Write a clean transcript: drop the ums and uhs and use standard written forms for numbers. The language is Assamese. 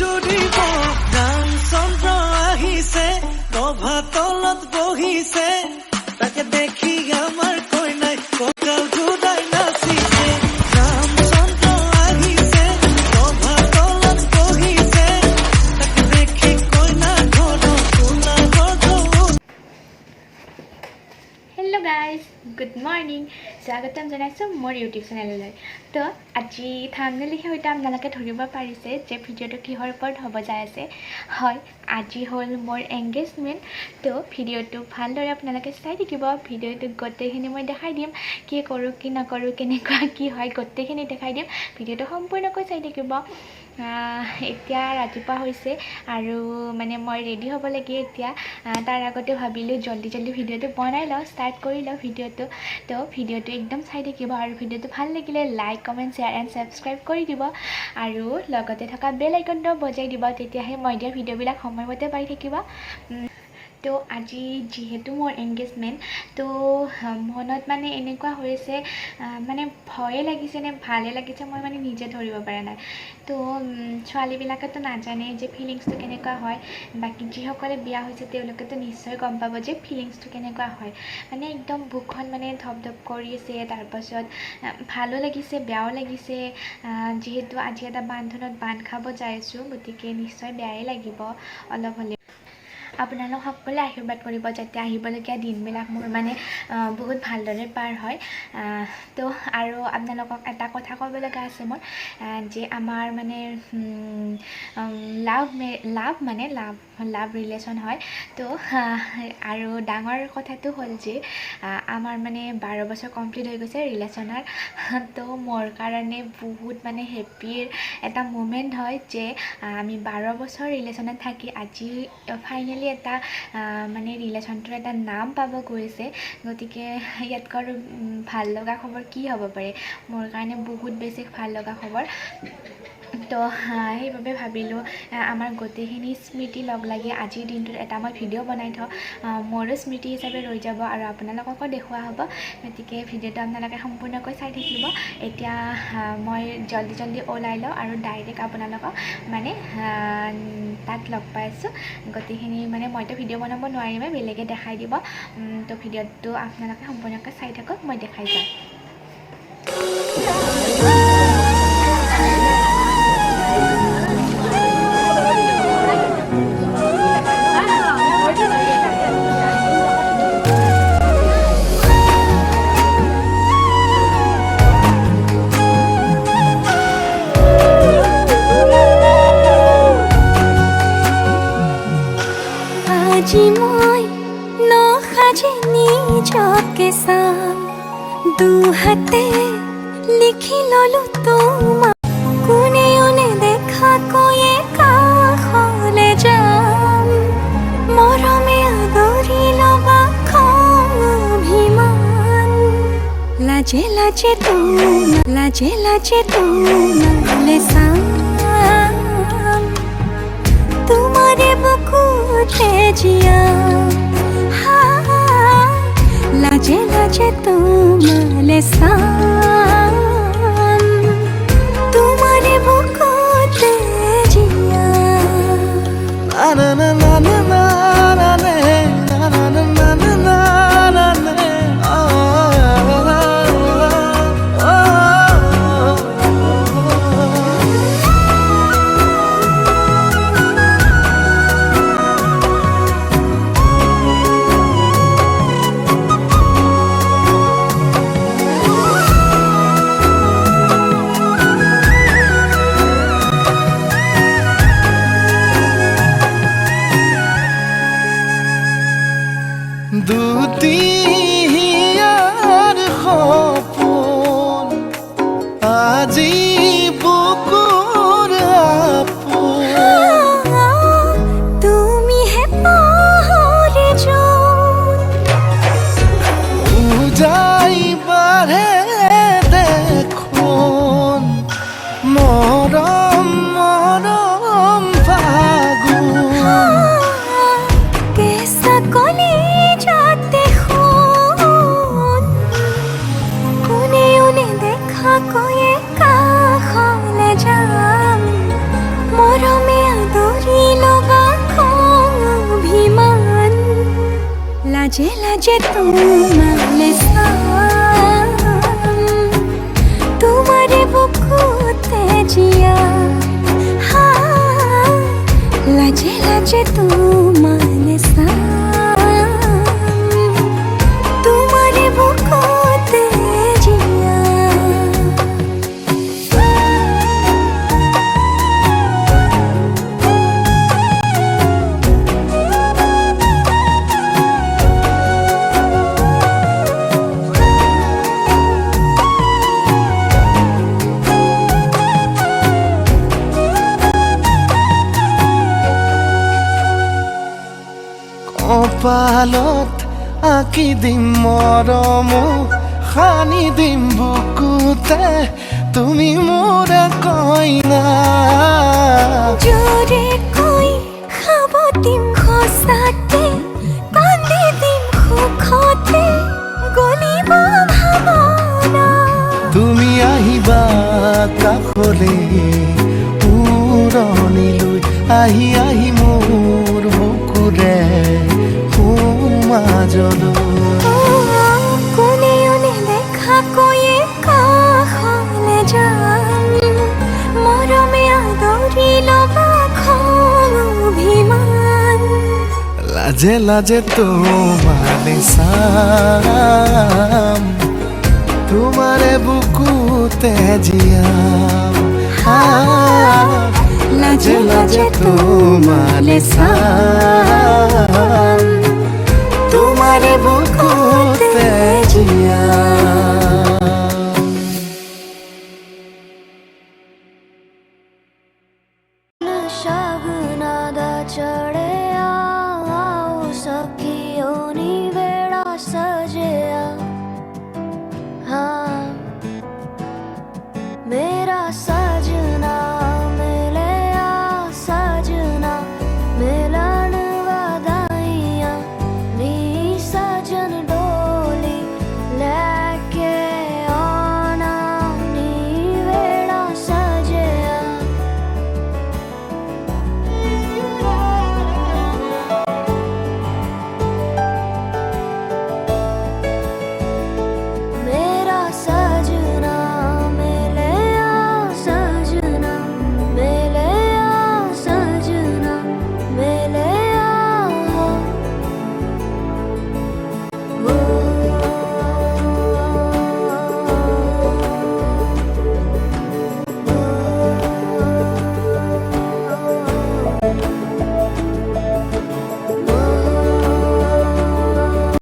জুৰিব ৰামচন্দ্ৰ আহিছে নভা তলত বহিছে তাকে দেখি আমাৰ কইনাই কঁকাল ঘূৰাই নাচিছে ৰামচন্দ্ৰ আহিছে নভা তলত বহিছে তাকে দেখি কইনা ঘৰত কোলাহল हेलो गाइस गुड मॉर्निंग स्वागतम जनाइছোঁ মোৰ ইউটিউব চেনেললৈ তো আজি থাম্বনেল লিখি হয়তো আপোনালোকে ধৰিব পাৰিছে যে ভিডিঅ'টো কিহৰ ওপৰত হ'ব যায় আছে হয় আজি হ'ল মোৰ এংগেজমেণ্ট তো ভিডিঅ'টো ভালদৰে আপোনালোকে চাই থাকিব ভিডিঅ'টো গোটেইখিনি মই দেখাই দিম কি কৰোঁ কি নকৰোঁ কেনেকুৱা কি হয় গোটেইখিনি দেখাই দিম ভিডিঅ'টো সম্পূৰ্ণকৈ চাই থাকিব এতিয়া ৰাতিপুৱা হৈছে আৰু মানে মই ৰেডি হ'ব লাগে এতিয়া তাৰ আগতে ভাবিলোঁ জলদি ভিডিঅ'টো বনাই লওঁ ষ্টাৰ্ট কৰি লওঁ ভিডিঅ'টো তো ভিডিঅ'টো একদম চাই থাকিব আৰু ভিডিঅ'টো ভাল লাগিলে like comment share and subscribe কৰি দিব আৰু লগতে থকা বেল আইকনটো বজাই দিব তেতিয়াহে মই দিয়া ভিডিঅ'বিলাক সময়মতে পাই থাকিব তো আজি যিহেতু মোৰ এংগেজমেণ্ট তো মনত মানে এনেকুৱা হৈছে মানে ভয়ে লাগিছে নে ভালে লাগিছে মই মানে নিজে ধৰিব পৰা নাই তো ছোৱালীবিলাকেতো নাজানে যে ফিলিংছটো কেনেকুৱা হয় বাকী যিসকলে বিয়া হৈছে তেওঁলোকেতো নিশ্চয় গম পাব যে ফিলিংছটো কেনেকুৱা হয় মানে একদম বুকখন মানে ধপ কৰি আছে তাৰপাছত ভালো লাগিছে বেয়াও লাগিছে যিহেতু আজি এটা বান্ধোনত বান্ধ খাব যাই আছোঁ গতিকে নিশ্চয় বেয়াই লাগিব অলপ হ'লে আপোনালোক সকলোৱে আশীৰ্বাদ কৰিব যাতে আহিবলগীয়া দিনবিলাক মোৰ মানে বহুত ভালদৰে পাৰ হয় তো আৰু আপোনালোকক এটা কথা ক'ব লগা আছে মোৰ যে আমাৰ মানে লাভ ৰিলেশ্যন হয় তো আৰু ডাঙৰ কথাটো হ'ল যে আমাৰ মানে 12 বছৰ কমপ্লিট হৈ গৈছে ৰিলেশ্যনৰ তো মোৰ কাৰণে বহুত মানে হেপ্পিৰ এটা মুমেণ্ট হয় যে আমি 12 বছৰ ৰিলেশ্যনত থাকি আজি ফাইনেলি এটা মানে ৰিলেশ্যনটোৰ এটা নাম পাব গৈছে গতিকে ইয়াতকৈ ভাল লগা খবৰ কি হ'ব পাৰে মোৰ কাৰণে বহুত বেছি ভাল লগা খবৰ তো সেইবাবে ভাবিলোঁ আমাৰ গোটেইখিনি স্মৃতি লগ লাগি আজিৰ দিনটোত এটা মই ভিডিঅ' বনাই থওঁ মোৰো স্মৃতি হিচাপে ৰৈ যাব আৰু আপোনালোককো দেখুওৱা হ'ব গতিকে ভিডিঅ'টো আপোনালোকে সম্পূৰ্ণকৈ চাই থাকিব এতিয়া মই জলদি ওলাই লওঁ আৰু ডাইৰেক্ট আপোনালোকক মানে তাত লগ পাই আছোঁ গোটেইখিনি মানে মইতো ভিডিঅ' বনাব নোৱাৰিমে বেলেগে দেখাই দিব তো ভিডিঅ'টো আপোনালোকে সম্পূৰ্ণকৈ চাই থাকক মই দেখাই যাম আজি মই নসাজে নিজকে চাম দুহাতে লিখি ললো তোমাক কোনেও নেদেখাকৈয়ে কাষলে যাম মৰমে আদৰি ল'বা খং অভিমান লাজে তোমালে চাম তোমারে বুকুতে জিয়া লাজে তোমালে চাম তোমারে বুকুতে জিয়া na na na na na na na na na na na na na लाजे लाजे तुम्हारे साम तुम्हारे बुकुते जिया हाँ लाजे लाजे तुम्हारे साम तुम्हारे बुकुते जिया কপালত আঁকি দিম মৰম সানি দিম বুকুতে তুমি মোৰ কইনা জোরে কই খাব দিম খসাতে কান্দি দিম সুখতে গলিব ভাবনা তুমি আহিবা কাষলে উৰণিলৈ আহি আহি মোৰ বুকুৰে সোমাজলৈ কোনেও নেদেখা কৈয়ে কাষলে যাম মৰমে আদৰি ল'বা খং অভিমান লাজে লাজে তোমারে চাম তোমারে বুকুতে জিয়াম লাজে লাজে তোমারে চাম তোমারে বুকুতে জিয়াম শাগুনাদা